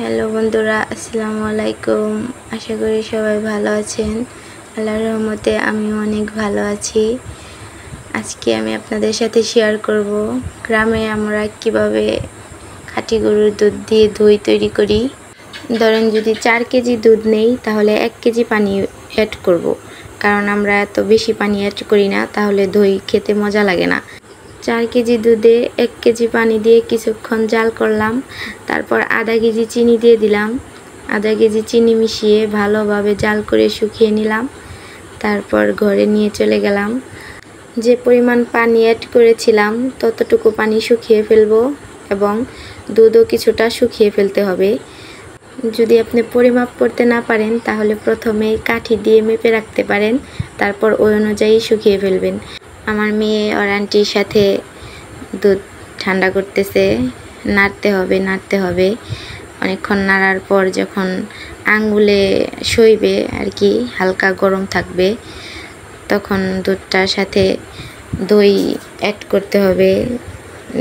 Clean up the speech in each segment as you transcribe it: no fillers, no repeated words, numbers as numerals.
Hello বন্ধুরা, আসসালামু আলাইকুম। আশা করি সবাই ভালো আছেন। আল্লাহর রহমতে আমি অনেক ভালো আছি। আজকে আমি আপনাদের সাথে শেয়ার করব গ্রামে আমরা কিভাবে খাঁটি গরুর দুধ দিয়ে দই তৈরি করি। ধরেন যদি 4 কেজি দুধ নেই তাহলে 1 কেজি পানি অ্যাড করব, কারণ আমরা এত বেশি পানি অ্যাড করি না, তাহলে দই খেতে মজা লাগে না। 4 কেজি দুধে 1 কেজি পানি দিয়ে কিছুক্ষণ জাল করলাম। তারপর আধা কেজি চিনি দিয়ে দিলাম। আধা কেজি চিনি মিশিয়ে ভালোভাবে জাল করে শুকিয়ে নিলাম। তারপর ঘরে নিয়ে চলে গেলাম। যে পরিমাণ পানি অ্যাড করেছিলাম ততটুকু পানি শুকিয়ে ফেলবো এবং দুধও কিছুটা শুকিয়ে ফেলতে হবে। যদি আপনি পরিমাপ করতে না পারেন তাহলে প্রথমে কাঠি দিয়ে মেপে রাখতে পারেন, তারপর ওই অনুযায়ী শুকিয়ে ফেলবেন। আমার মেয়ে আর আন্টির সাথে দুধ ঠান্ডা করতেছে। নাড়তে হবে। অনেকক্ষণ নাড়ার পর যখন আঙ্গুলে সইবে আর কি, হালকা গরম থাকবে, তখন দুধটার সাথে দই অ্যাড করতে হবে,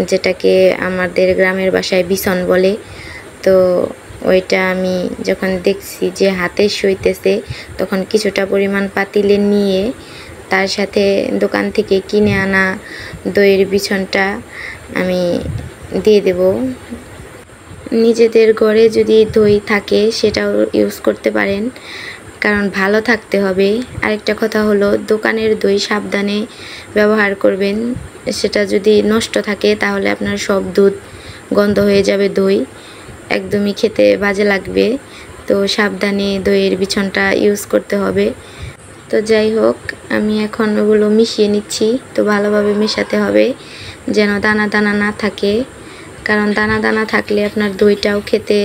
যেটাকে আমাদের গ্রামের ভাষায় বিছন বলে। তো ওইটা আমি যখন দেখছি যে হাতে সইতেছে, তখন কিছুটা পরিমাণ পাতিলে নিয়ে তার সাথে দোকান থেকে কিনে আনা দইয়ের বিছনটা আমি দিয়ে দেব। নিজেদের ঘরে যদি দই থাকে সেটাও ইউজ করতে পারেন, কারণ ভালো থাকতে হবে। আরেকটা কথা হলো, দোকানের দই সাবধানে ব্যবহার করবেন। সেটা যদি নষ্ট থাকে তাহলে আপনার সব দুধ গন্ধ হয়ে যাবে, দই একদমই খেতে বাজে লাগবে। তো সাবধানে দইয়ের বিছনটা ইউজ করতে হবে। তো যাই হোক, আমি এখন ওগুলো মিশিয়ে নিচ্ছি। তো ভালোভাবে মেশাতে হবে যেন দানা দানা না থাকে, কারণ দানা দানা থাকলে আপনার দইটাও খেতে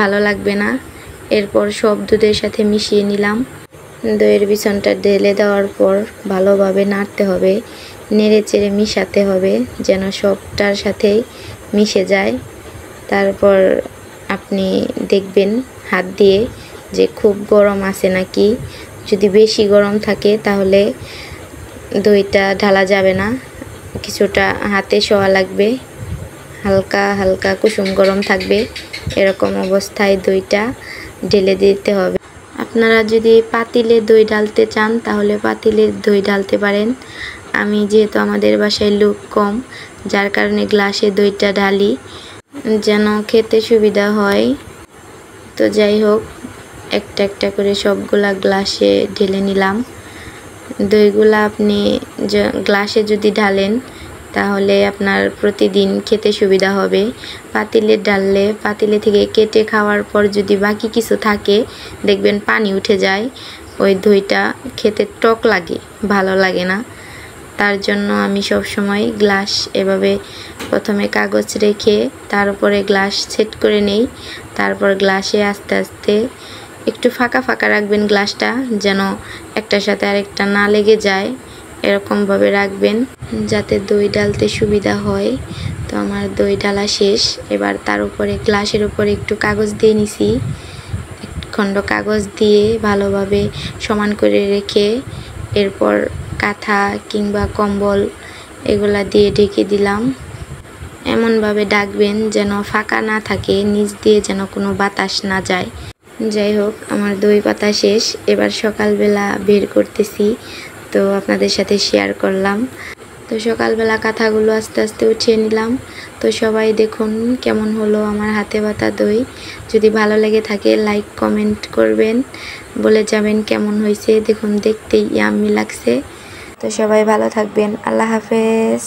ভালো লাগবে না। এরপর সব দুধের সাথে মিশিয়ে নিলাম। দইয়ের বিছনটা ঢেলে দেওয়ার পর ভালোভাবে নাড়তে হবে, নেড়ে চেড়ে মিশাতে হবে যেন সবটার সাথেই মিশে যায়। তারপর আপনি দেখবেন হাত দিয়ে যে খুব গরম আছে নাকি। যদি বেশি গরম থাকে তাহলে দইটা ঢালা যাবে না, কিছুটা হাতে শোয়া লাগবে। হালকা হালকা কুসুম গরম থাকবে, এরকম অবস্থায় দইটা ঢেলে দিতে হবে। আপনারা যদি পাতিলে দই ঢালতে চান তাহলে পাতিলে দই ঢালতে পারেন। আমি যেহেতু আমাদের বাসায় লোক কম, যার কারণে গ্লাসে দইটা ঢালি যেন খেতে সুবিধা হয়। তো যাই হোক, একটা একটা করে সবগুলা গ্লাসে ঢেলে নিলাম। দইগুলা আপনি গ্লাসে যদি ঢালেন তাহলে আপনার প্রতিদিন খেতে সুবিধা হবে। পাতিলে ঢাললে পাতিলে থেকে কেটে খাওয়ার পর যদি বাকি কিছু থাকে, দেখবেন পানি উঠে যায়, ওই দইটা খেতে টক লাগে, ভালো লাগে না। তার জন্য আমি সব সময় গ্লাস এভাবে প্রথমে কাগজ রেখে তার উপরে গ্লাস সেট করে নেই। তারপর গ্লাসে আস্তে আস্তে একটু ফাঁকা ফাঁকা রাখবেন গ্লাসটা, যেন একটার সাথে আরেকটা না লেগে যায়। এরকমভাবে রাখবেন যাতে দই ঢালতে সুবিধা হয়। তো আমার দই ঢালা শেষ। এবার তার উপরে গ্লাসের উপরে একটু কাগজ দিয়ে নিছি। খণ্ড কাগজ দিয়ে ভালোভাবে সমান করে রেখে এরপর কাঁথা কিংবা কম্বল এগুলা দিয়ে ঢেকে দিলাম। এমনভাবে ঢাকবেন যেন ফাঁকা না থাকে, নিচ দিয়ে যেন কোনো বাতাস না যায়। যাই হোক, আমার দই পাতা শেষ। এবার সকালবেলা বের করতেছি, তো আপনাদের সাথে শেয়ার করলাম। তো সকালবেলা কাঁথাগুলো আস্তে আস্তে উঠিয়ে নিলাম। তো সবাই দেখুন কেমন হলো আমার হাতে বাতা দই। যদি ভালো লেগে থাকে লাইক কমেন্ট করবেন, বলে যাবেন কেমন হয়েছে। দেখুন দেখতেই ইয়াম্মি লাগছে। তো সবাই ভালো থাকবেন। আল্লাহ হাফেজ।